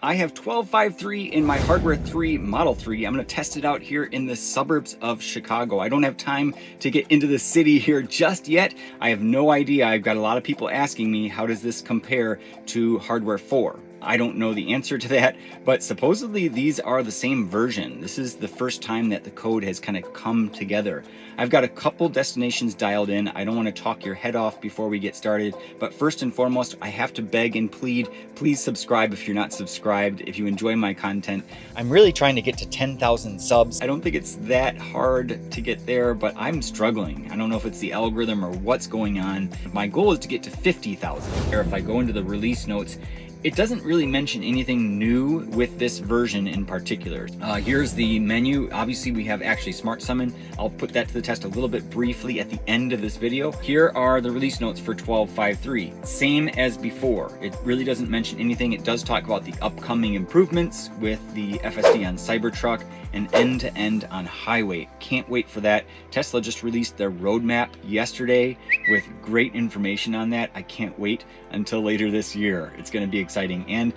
I have 12.5.3 in my Hardware 3 Model 3. I'm going to test it out here in the suburbs of Chicago. I don't have time to get into the city here just yet. I have no idea. I've got a lot of people asking me, how does this compare to Hardware 4? I don't know the answer to that, but supposedly these are the same version. This is the first time that the code has kind of come together. I've got a couple destinations dialed in. I don't want to talk your head off before we get started, but first and foremost, I have to beg and plead, please subscribe if you're not subscribed, if you enjoy my content. I'm really trying to get to 10,000 subs. I don't think it's that hard to get there, but I'm struggling. I don't know if it's the algorithm or what's going on. My goal is to get to 50,000. Or if I go into the release notes, it doesn't really mention anything new with this version in particular. Here's the menu. Obviously we have actually Smart Summon. I'll put that to the test a little bit briefly at the end of this video. Here are the release notes for 12.5.3. Same as before. It really doesn't mention anything. It does talk about the upcoming improvements with the FSD on Cybertruck and end-to-end on highway. Can't wait for that. Tesla just released their roadmap yesterday with great information on that. I can't wait until later this year. It's going to be exciting. And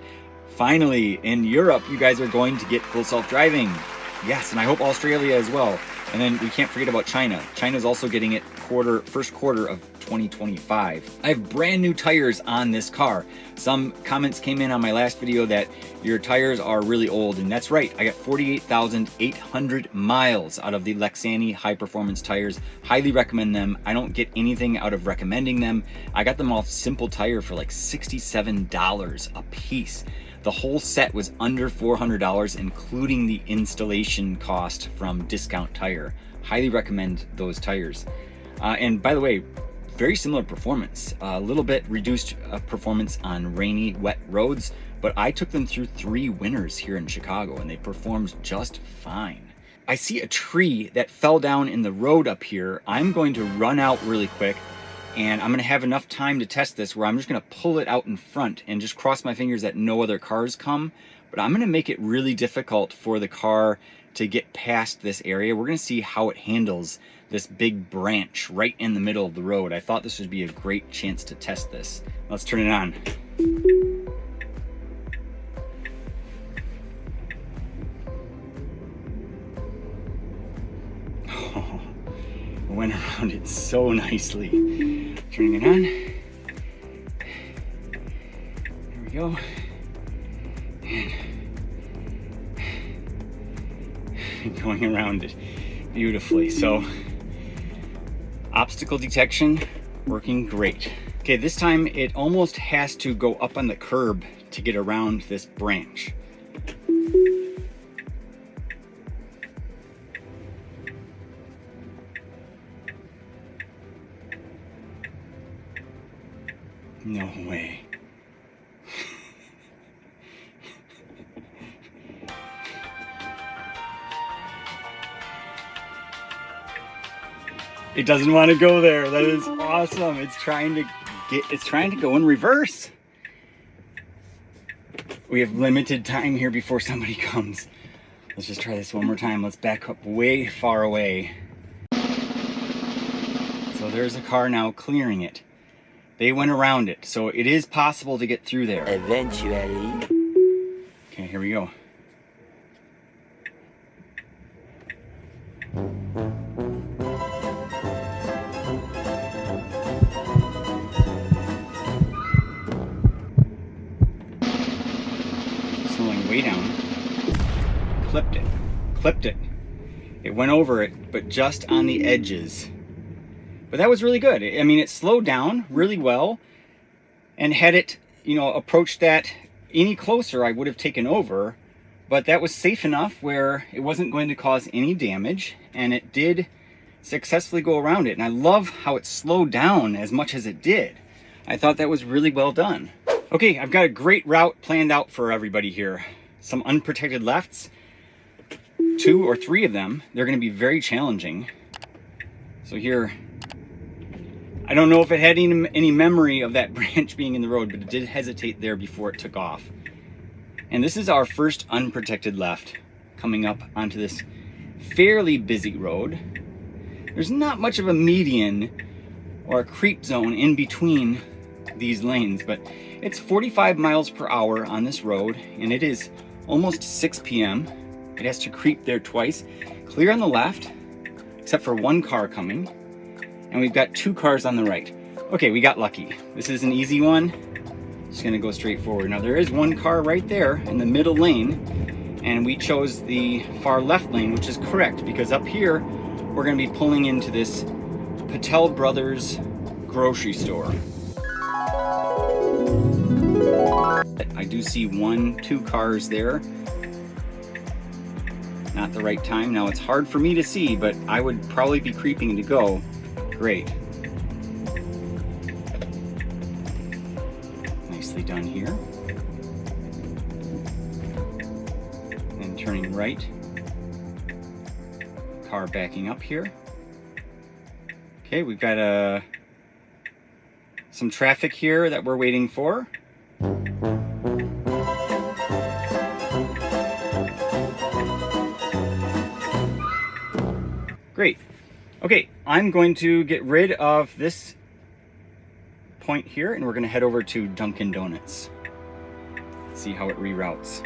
finally, in Europe, you guys are going to get full self-driving. Yes, and I hope Australia as well. And then we can't forget about China. China's also getting it first quarter of 2025. I have brand new tires on this car. Some comments came in on my last video that your tires are really old, and that's right. I got 48,800 miles out of the Lexani high performance tires. Highly recommend them. I don't get anything out of recommending them. I got them off Simple Tire for like $67 a piece. The whole set was under $400, including the installation cost from Discount Tire. Highly recommend those tires. And by the way, very similar performance. A little bit reduced performance on rainy, wet roads, but I took them through 3 winters here in Chicago and they performed just fine. I see a tree that fell down in the road up here. I'm going to run out really quick, and I'm gonna have enough time to test this where I'm just gonna pull it out in front and just cross my fingers that no other cars come. But I'm gonna make it really difficult for the car to get past this area. We're gonna see how it handles this big branch right in the middle of the road. I thought this would be a great chance to test this. Let's turn it on. Oh, went around it so nicely. Turning it on. There we go. And going around it beautifully. So, obstacle detection working great. Okay, this time it almost has to go up on the curb to get around this branch. No way. It doesn't want to go there. That is awesome. It's trying to go in reverse. We have limited time here before somebody comes. Let's just try this one more time. Let's back up way far away. So there's a car now clearing it. They went around it, so it is possible to get through there. Eventually. Okay, here we go. Slowing way down. Clipped it. It went over it, but just on the edges. But that was really good. I mean, it slowed down really well, and had it, approached that any closer, I would have taken over, but that was safe enough where it wasn't going to cause any damage, and it did successfully go around it. And I love how it slowed down as much as it did. I thought that was really well done. Okay, I've got a great route planned out for everybody here. Some unprotected lefts, 2 or 3 of them. They're gonna be very challenging. So here, I don't know if it had any memory of that branch being in the road, but it did hesitate there before it took off. And this is our first unprotected left coming up onto this fairly busy road. There's not much of a median or a creep zone in between these lanes, but it's 45 miles per hour on this road, and it is almost 6 p.m. It has to creep there twice. Clear on the left, except for one car coming, and we've got 2 cars on the right. Okay, we got lucky. This is an easy one. Just gonna go straight forward. Now there is one car right there in the middle lane, and we chose the far left lane, which is correct, because up here we're gonna be pulling into this Patel Brothers grocery store. I do see 2 cars there. Not the right time. Now it's hard for me to see, but I would probably be creeping to go. Great. Nicely done here. And turning right. Car backing up here. Okay, we've got some traffic here that we're waiting for. Great. Okay, I'm going to get rid of this point here, and we're going to head over to Dunkin' Donuts. See how it reroutes.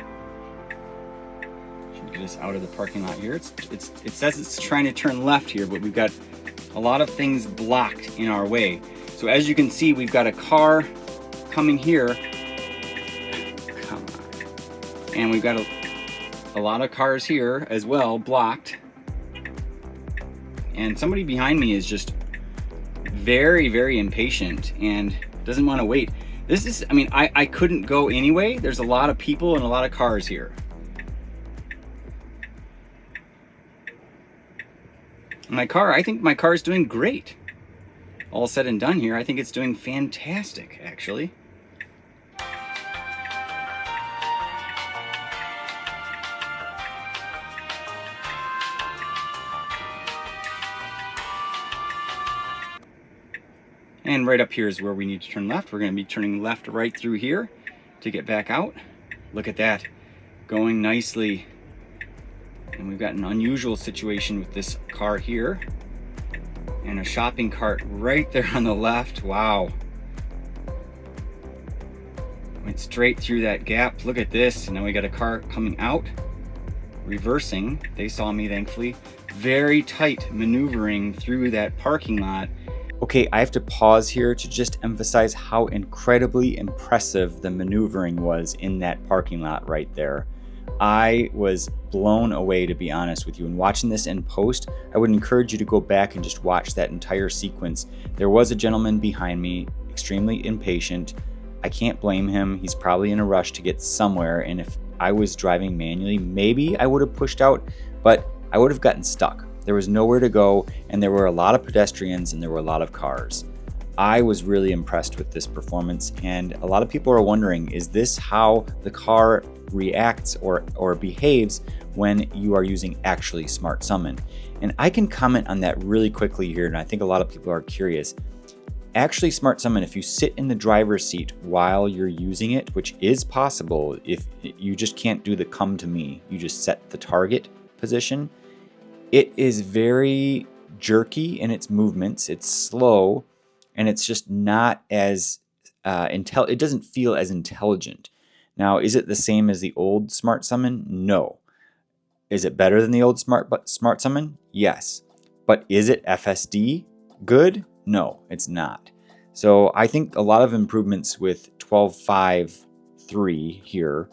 Should get us out of the parking lot here. It says it's trying to turn left here, but we've got a lot of things blocked in our way. So as you can see, we've got a car coming here. Come on. And we've got a lot of cars here as well, blocked. And somebody behind me is just very, very impatient and doesn't want to wait. This is, I mean, I couldn't go anyway. There's a lot of people and a lot of cars here. My car, I think my car is doing great. All said and done here, I think it's doing fantastic, actually. And right up here is where we need to turn left. We're going to be turning left right through here to get back out. Look at that, going nicely. And we've got an unusual situation with this car here. And a shopping cart right there on the left. Wow. Went straight through that gap. Look at this. And now we got a car coming out, reversing. They saw me, thankfully. Very tight maneuvering through that parking lot. Okay, I have to pause here to just emphasize how incredibly impressive the maneuvering was in that parking lot right there. I was blown away, to be honest with you. And watching this in post, I would encourage you to go back and just watch that entire sequence. There was a gentleman behind me, extremely impatient. I can't blame him. He's probably in a rush to get somewhere. And if I was driving manually, maybe I would have pushed out, but I would have gotten stuck. There was nowhere to go, and there were a lot of pedestrians and there were a lot of cars. I was really impressed with this performance, and a lot of people are wondering, is this how the car reacts or behaves when you are using Actually Smart Summon? And I can comment on that really quickly here, and I think a lot of people are curious. Actually Smart Summon, if you sit in the driver's seat while you're using it, which is possible if you just can't do the come to me, you just set the target position. It is very jerky in its movements. It's slow, and it's just not as it doesn't feel as intelligent. Now, is it the same as the old Smart Summon? No. Is it better than the old Smart Summon? Yes. But is it FSD good? No, it's not. So I think a lot of improvements with 12.5.3 here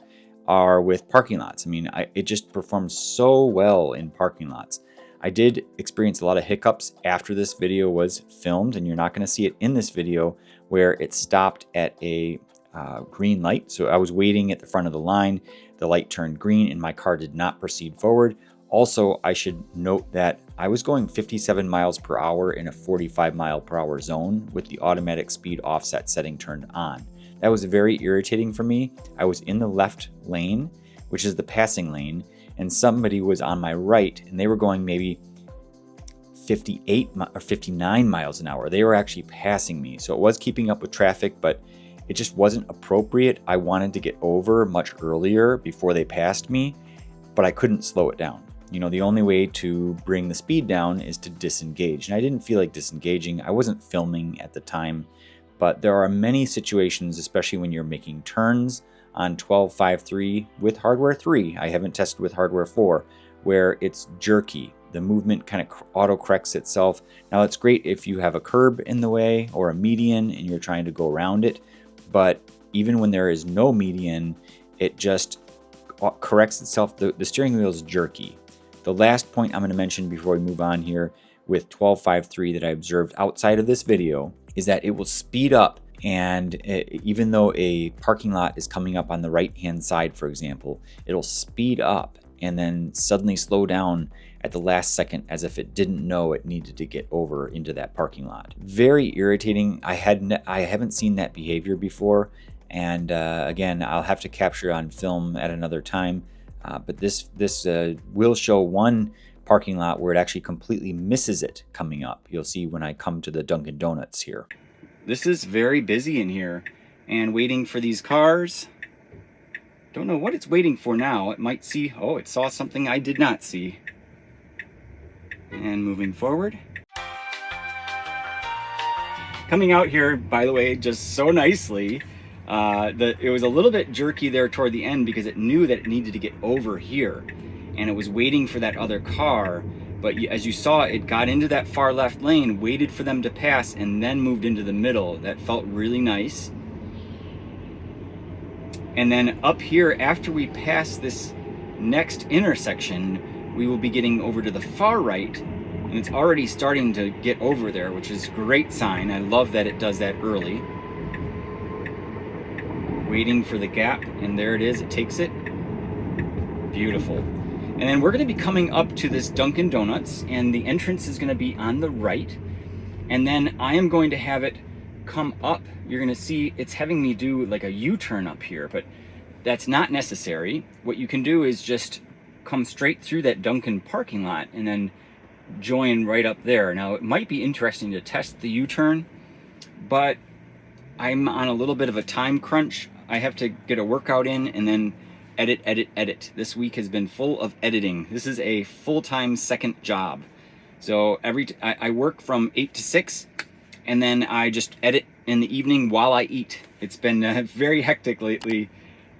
are with parking lots. I mean, it just performs so well in parking lots. I did experience a lot of hiccups after this video was filmed, and you're not going to see it in this video, where it stopped at a green light. So I was waiting at the front of the line. The light turned green and my car did not proceed forward. Also, I should note that I was going 57 miles per hour in a 45 mile per hour zone with the automatic speed offset setting turned on. That was very irritating for me. I was in the left lane, which is the passing lane, and somebody was on my right, and they were going maybe 58 or 59 miles an hour. They were actually passing me. So it was keeping up with traffic, but it just wasn't appropriate. I wanted to get over much earlier before they passed me, but I couldn't slow it down. You know, the only way to bring the speed down is to disengage. And I didn't feel like disengaging. I wasn't filming at the time, But there are many situations, especially when you're making turns on 12.5.3 with hardware 3, I haven't tested with hardware 4, where it's jerky. The movement kind of auto-corrects itself. Now, it's great if you have a curb in the way or a median and you're trying to go around it, but even when there is no median, it just corrects itself. The steering wheel is jerky. The last point I'm going to mention before we move on here with 12.5.3 that I observed outside of this video is that it will speed up. And even though a parking lot is coming up on the right hand side, for example, it'll speed up and then suddenly slow down at the last second as if it didn't know it needed to get over into that parking lot. Very irritating. I haven't seen that behavior before. And again, I'll have to capture it on film at another time. But this will show one parking lot where it actually completely misses it coming up. You'll see when I come to the Dunkin' Donuts here. This is very busy in here and waiting for these cars. Don't know what it's waiting for now. It might see, oh, it saw something I did not see. And moving forward. Coming out here, by the way, just so nicely. It was a little bit jerky there toward the end because it knew that it needed to get over here. And it was waiting for that other car. But as you saw, it got into that far left lane, waited for them to pass, and then moved into the middle. That felt really nice. And then up here, after we pass this next intersection, we will be getting over to the far right. And it's already starting to get over there, which is a great sign. I love that it does that early. Waiting for the gap, and there it is. It takes it. Beautiful. And then we're going to be coming up to this Dunkin' Donuts, and the entrance is going to be on the right. And then I am going to have it come up. You're going to see it's having me do like a U-turn up here, but that's not necessary. What you can do is just come straight through that Dunkin' parking lot and then join right up there. Now, it might be interesting to test the U-turn, but I'm on a little bit of a time crunch. I have to get a workout in and then edit. This week has been full of editing. This is a full-time second job. So I work from 8 to 6, and then I just edit in the evening while I eat. It's been very hectic lately.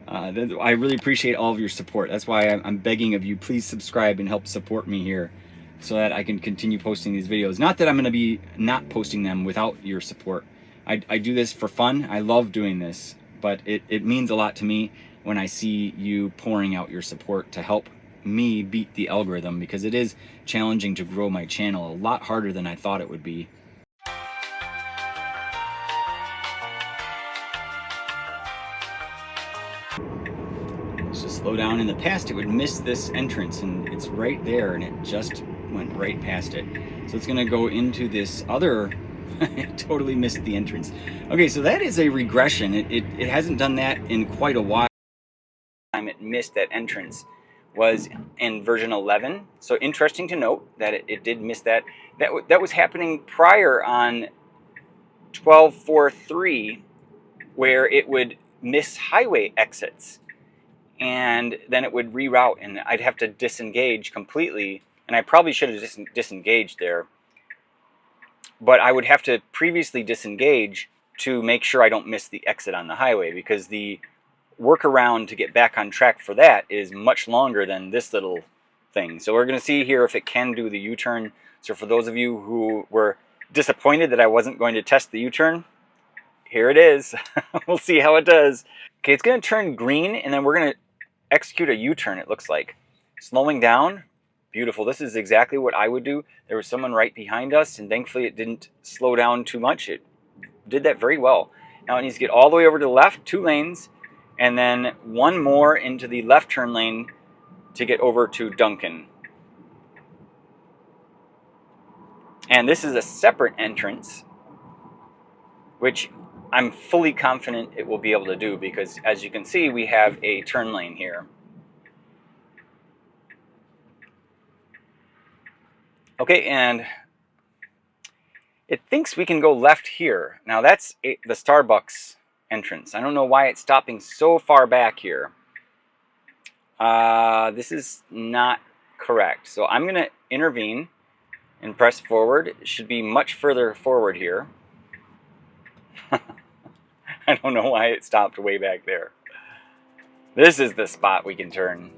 I really appreciate all of your support. That's why I'm begging of you, please subscribe and help support me here so that I can continue posting these videos. Not that I'm going to be not posting them without your support. I do this for fun. I love doing this, but it means a lot to me when I see you pouring out your support to help me beat the algorithm, because it is challenging to grow my channel, a lot harder than I thought it would be. Let's just slow down. In the past, it would miss this entrance, and it's right there, and it just went right past it. So it's gonna go into this other, it totally missed the entrance. Okay, so that is a regression. It hasn't done that in quite a while. It missed that entrance was in version 11. So interesting to note that it did miss that. That was happening prior on 12.4.3, where it would miss highway exits, and then it would reroute, and I'd have to disengage completely. And I probably should have disengaged there, but I would have to previously disengage to make sure I don't miss the exit on the highway, because the workaround to get back on track for that is much longer than this little thing. So we're going to see here if it can do the U-turn. So for those of you who were disappointed that I wasn't going to test the U-turn, here it is. We'll see how it does. Okay, it's going to turn green, and then we're going to execute a U-turn, it looks like. Slowing down. Beautiful. This is exactly what I would do. There was someone right behind us, and thankfully it didn't slow down too much. It did that very well. Now it needs to get all the way over to the left, 2 lanes, and then 1 more into the left turn lane to get over to Dunkin'. And this is a separate entrance, which I'm fully confident it will be able to do, because as you can see, we have a turn lane here. Okay, and it thinks we can go left here. Now that's the Starbucks entrance. I don't know why it's stopping so far back here. This is not correct. So I'm going to intervene and press forward. It should be much further forward here. I don't know why it stopped way back there. This is the spot we can turn.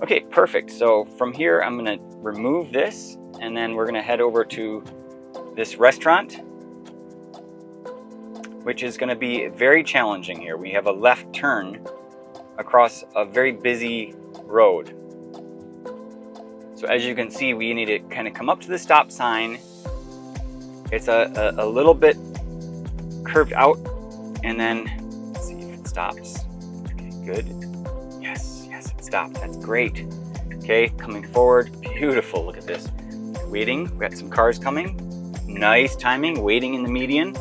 Okay, perfect. So from here, I'm gonna remove this, and then we're gonna head over to this restaurant, which is gonna be very challenging here. We have a left turn across a very busy road. So as you can see, we need to kind of come up to the stop sign. It's a little bit curved out, and then let's see if it stops. Okay, good. Yes, it stopped. That's great. Okay, coming forward. Beautiful. Look at this. Waiting. We've got some cars coming. Nice timing. Waiting in the median.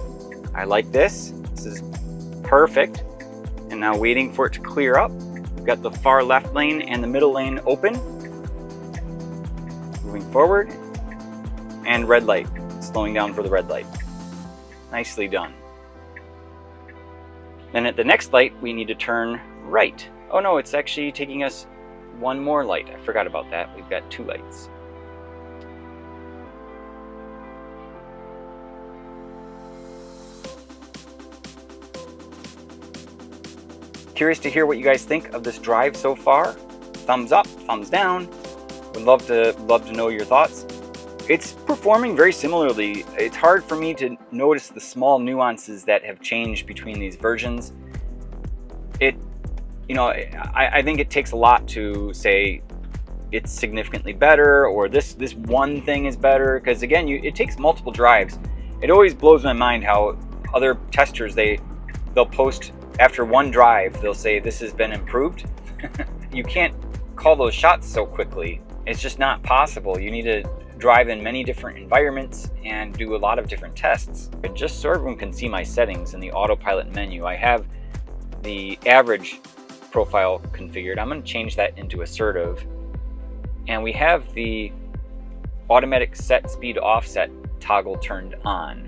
I like this. This is perfect. And now waiting for it to clear up. We've got the far left lane and the middle lane open. Moving forward. And red light. Slowing down for the red light. Nicely done. Then at the next light, we need to turn right. Oh no, it's actually taking us one more light. I forgot about that. We've got 2 lights. Curious to hear what you guys think of this drive so far. Thumbs up, thumbs down. Would love to know your thoughts. It's performing very similarly. It's hard for me to notice the small nuances that have changed between these versions. I think it takes a lot to say it's significantly better, or this one thing is better, because again, it takes multiple drives. It always blows my mind how other testers, they'll post after one drive, they'll say this has been improved. You can't call those shots so quickly. It's just not possible. You need to drive in many different environments and do a lot of different tests. And just so everyone can see my settings in the Autopilot menu, I have the average profile configured. I'm going to change that into assertive. And we have the automatic set speed offset toggle turned on.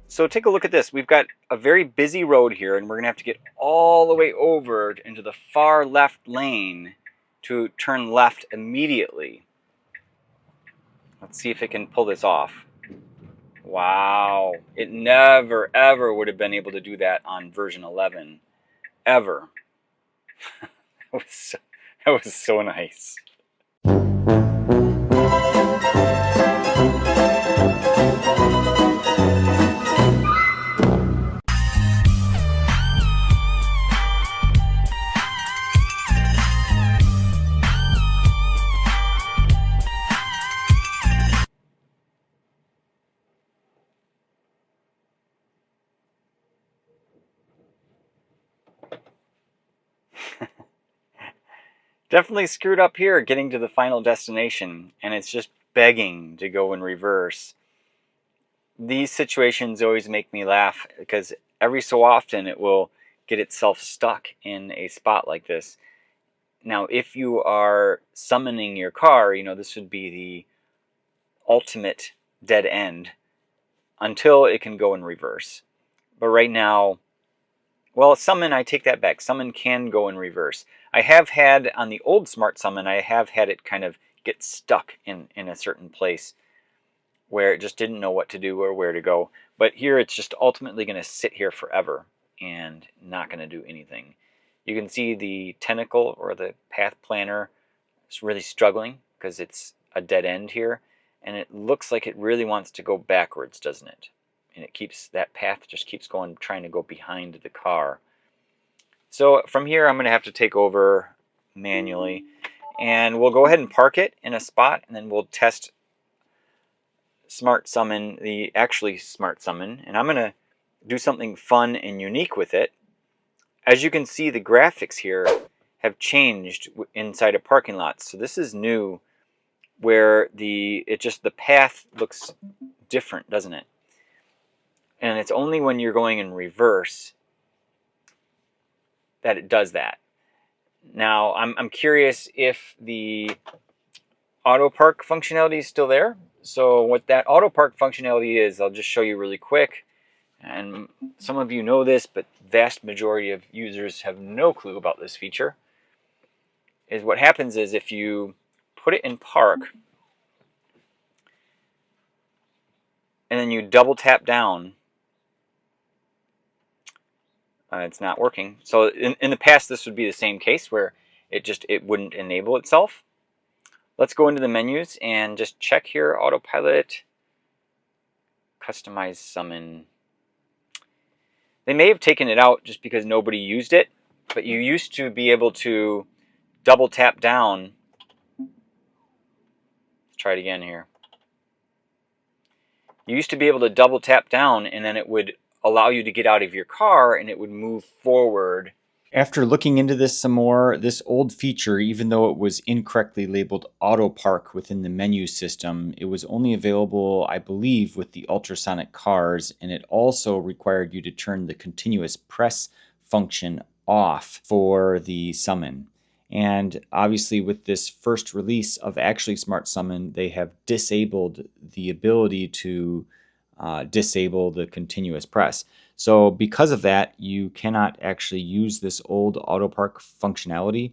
So take a look at this. We've got a very busy road here, and we're going to have to get all the way over into the far left lane to turn left immediately. Let's see if it can pull this off. Wow. It never, ever would have been able to do that on version 11. Ever. That was so nice. Definitely screwed up here getting to the final destination, and it's just begging to go in reverse. These situations always make me laugh because every so often it will get itself stuck in a spot like this. Now, if you are summoning your car, this would be the ultimate dead end until it can go in reverse. But right now, well, summon, I take that back. Summon can go in reverse. I have had, on the old Smart Summon, I have had it kind of get stuck in a certain place where it just didn't know what to do or where to go. But here it's just ultimately going to sit here forever and not going to do anything. You can see the tentacle or the path planner is really struggling because it's a dead end here. And it looks like it really wants to go backwards, doesn't it? And that path just keeps going, trying to go behind the car. So from here, I'm going to have to take over manually, and we'll go ahead and park it in a spot, and then we'll test Smart Summon, actually Smart Summon, and I'm going to do something fun and unique with it. As you can see, the graphics here have changed inside of parking lots. So this is new, where the path looks different, doesn't it? And it's only when you're going in reverse that it does that. Now, I'm curious if the Autopark functionality is still there. So what that Autopark functionality is, I'll just show you really quick. And some of you know this, but vast majority of users have no clue about this feature. Is what happens is if you put it in park, and then you double tap down, it's not working. So in the past, this would be the same case where it wouldn't enable itself. Let's go into the menus and just check here, Autopilot, customize summon. They may have taken it out just because nobody used it, but you used to be able to double tap down. Let's try it again here. You used to be able to double tap down, and then it would allow you to get out of your car and it would move forward. After looking into this some more, this old feature, even though it was incorrectly labeled Autopark within the menu system, it was only available, I believe, with the ultrasonic cars, and it also required you to turn the continuous press function off for the summon. And obviously with this first release of actually Smart Summon, they have disabled the ability to disable the continuous press. So because of that, you cannot actually use this old Autopark functionality.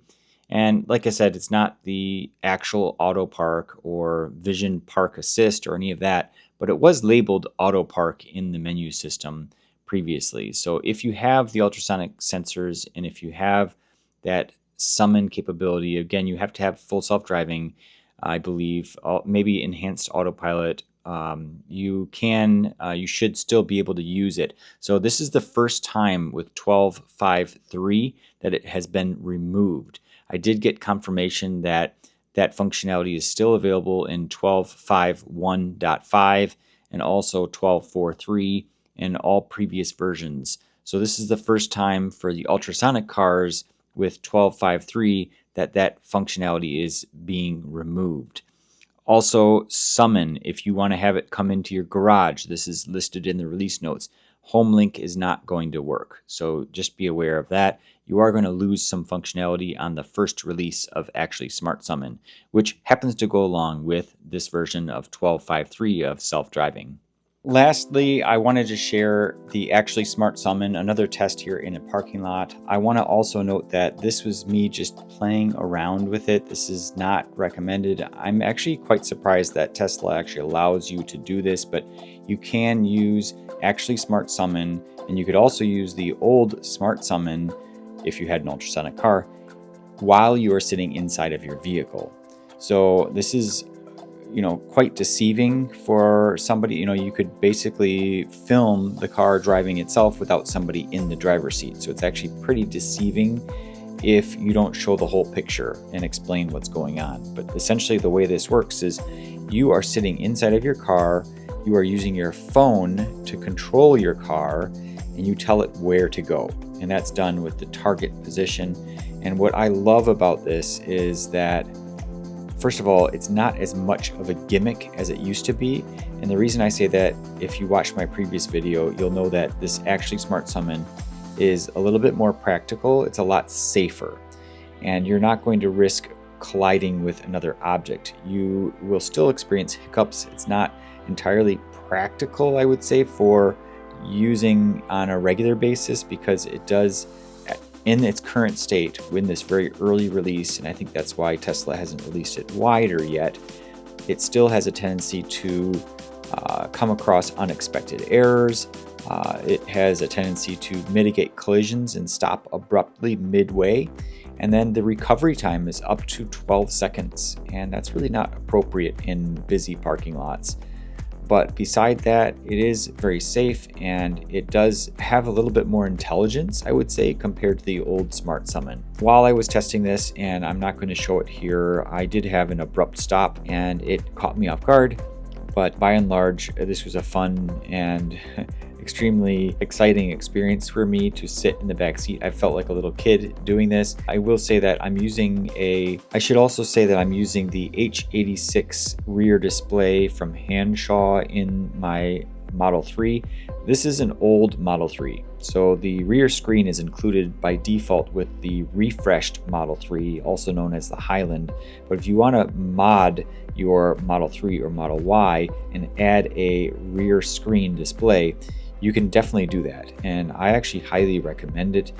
And like I said, it's not the actual Autopark or Vision Park Assist or any of that, but it was labeled Autopark in the menu system previously. So if you have the ultrasonic sensors and if you have that summon capability, again, you have to have full self-driving, I believe, maybe enhanced autopilot. You should still be able to use it. So this is the first time with 12.5.3 that it has been removed. I did get confirmation that that functionality is still available in 12.5.1.5 and also 12.4.3 and all previous versions. So this is the first time for the ultrasonic cars with 12.5.3 that functionality is being removed. Also, summon, if you want to have it come into your garage, this is listed in the release notes. Home link is not going to work, so just be aware of that. You are going to lose some functionality on the first release of actually Smart Summon, which happens to go along with this version of 12.5.3 of self-driving. Lastly, I wanted to share the actually Smart Summon, another test here in a parking lot. I want to also note that this was me just playing around with it. This is not recommended. I'm actually quite surprised that Tesla actually allows you to do this, but you can use actually Smart Summon, and you could also use the old Smart Summon if you had an ultrasonic car while you are sitting inside of your vehicle. So this is quite deceiving for somebody. You could basically film the car driving itself without somebody in the driver's seat. So it's actually pretty deceiving if you don't show the whole picture and explain what's going on. But essentially the way this works is you are sitting inside of your car, you are using your phone to control your car, and you tell it where to go. And that's done with the target position. And what I love about this is that, first of all, it's not as much of a gimmick as it used to be. And the reason I say that, if you watched my previous video, you'll know that this actually Smart Summon is a little bit more practical. It's a lot safer. And you're not going to risk colliding with another object. You will still experience hiccups. It's not entirely practical, I would say, for using on a regular basis, because it does, in its current state, in this very early release, and I think that's why Tesla hasn't released it wider yet, it still has a tendency to come across unexpected errors. It has a tendency to mitigate collisions and stop abruptly midway. And then the recovery time is up to 12 seconds, and that's really not appropriate in busy parking lots. But beside that, it is very safe, and it does have a little bit more intelligence, I would say, compared to the old Smart Summon. While I was testing this, and I'm not going to show it here, I did have an abrupt stop and it caught me off guard. But by and large, this was a fun and extremely exciting experience for me to sit in the back seat. I felt like a little kid doing this. I will say that I should also say that I'm using the H86 rear display from Hansshow in my Model 3. This is an old Model 3, so the rear screen is included by default with the refreshed Model 3, also known as the Highland. But if you want to mod your Model 3 or Model Y and add a rear screen display, you can definitely do that, and I actually highly recommend it.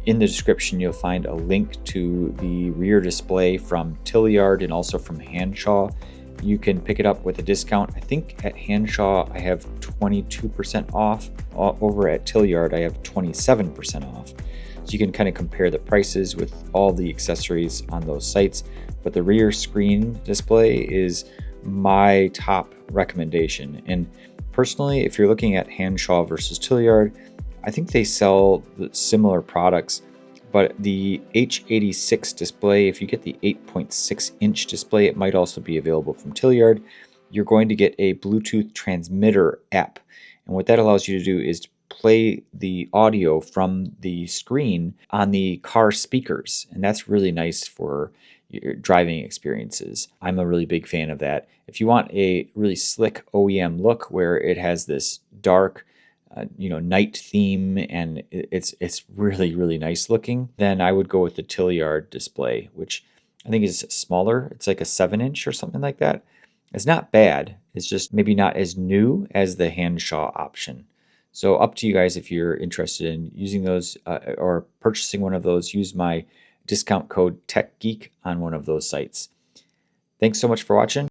In the description, you'll find a link to the rear display from Tlyard and also from Hansshow. You can pick it up with a discount. I think at Hansshow I have 22% off. Over at Tlyard I have 27% off. So you can kind of compare the prices with all the accessories on those sites. But the rear screen display is my top recommendation. And personally, if you're looking at Hansshow versus Tlyard, I think they sell similar products. But the H86 display, if you get the 8.6 inch display, it might also be available from Tlyard. You're going to get a Bluetooth transmitter app. And what that allows you to do is play the audio from the screen on the car speakers. And that's really nice for your driving experiences. I'm a really big fan of that. If you want a really slick OEM look where it has this dark night theme and it's really nice looking, then I would go with the Tlyard display, which I think is smaller. It's like a 7-inch or something like that. It's not bad. It's just maybe not as new as the Hansshow option. So up to you guys if you're interested in using those or purchasing one of those. Use my discount code TechGeek on one of those sites. Thanks so much for watching.